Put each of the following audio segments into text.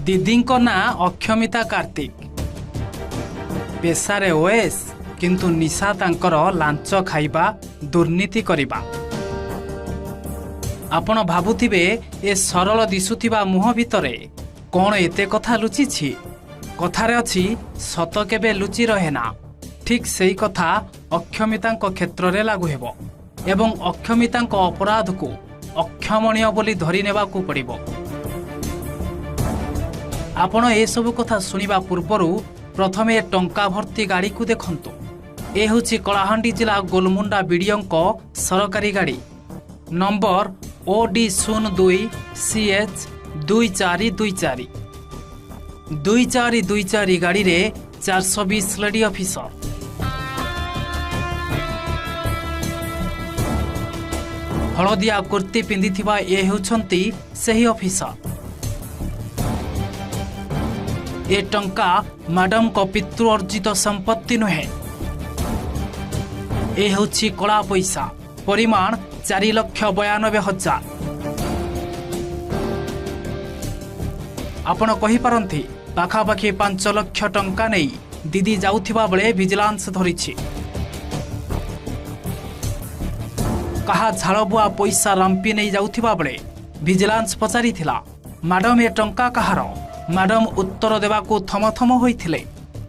दीदीଙ୍କ नाँ अक्षमिता कार्तिक। पेशारे ओएस किंतु निशा तांकर लांच खाइबा दुर्नीति करिबा। आपण भाबुथिबे ए सरल दिसुथिबा मुह भितरे कोन एते कथा लुचिछि। कथारे अछि सत केबे लुचि रहेना। ठीक सेही कथा अक्षमितांक क्षेत्र रे लागू हेबो एवं अक्षमितांक अपराध को अक्षमणीय बोली धरि नेबाकू पड़िबो। आपण ए सब कथा सुनिबा पूर्वरु प्रथमे टंका भर्ती गाड़ी को देखंतु। ए होछि कलाहांडी जिला गोलमुंडा बीडीओंक सरकारी गाड़ी नंबर OD02 CH 2424 2424 गाड़ी रे 420 लेडी ऑफिसर। हलदिया कुर्ती पिंधिथिबा ए होछंती सही ऑफिसर। ए टंका मैडम को पितृ अर्जित संपत्ति नुहे। ए होछि कला पैसा परिमाण 4,92,000। आपण कहि पारंती पाखापाखि 5 लाख टंका नहीं दीदी जाउथिबा बेले विजिलेंस धरिछि। कहा झाड़बुआ पैसा रांपी नहीं जाउथिबा बेले विजिलेंस पचारिथिला मैडम ए टंका कहार। मैडम उत्तर देवाकू थमथम होइथिले।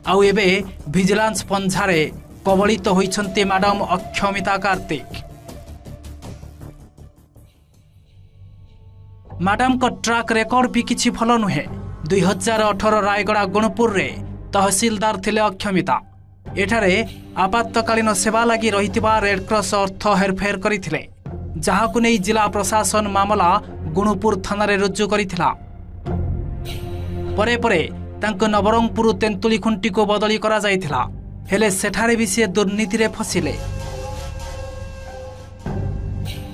आउ एबे विजिलेंस पंझारे कबलित होइछन्ते मैडम अक्षमिता कार्तिक। मैडम को ट्रैक रेकर्ड भी किछि भल नुहे। 2018 रायगड़ा गुणपुर रे तहसीलदार थिले अक्षमिता। एठारे आपातकालीन सेवा लगी रहितिबा रेड क्रॉस अर्थ हेरफेर करिथिले, जहाकू नै जिला प्रशासन मामला गुणपुर थाना रे रुजु करिथिला। परे परे तांको नवरंगपुर तेंतुली खुंटी को बदली करा जाइथिला, हेले सेठारे भी से दुर्नीति रे फसिले।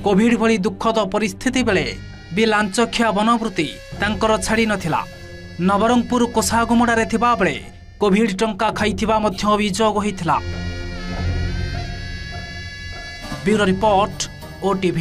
कोविड भली दुखद परिस्थिति बेले भी लांचखिया बनवृत्ति तांकर छाड़ी नथिला। नवरंगपुर कोसागुमडा रे थिबा बेले कोविड टंका खाइथिबा मध्य अभियोग होइथिला। Bureau report OTV।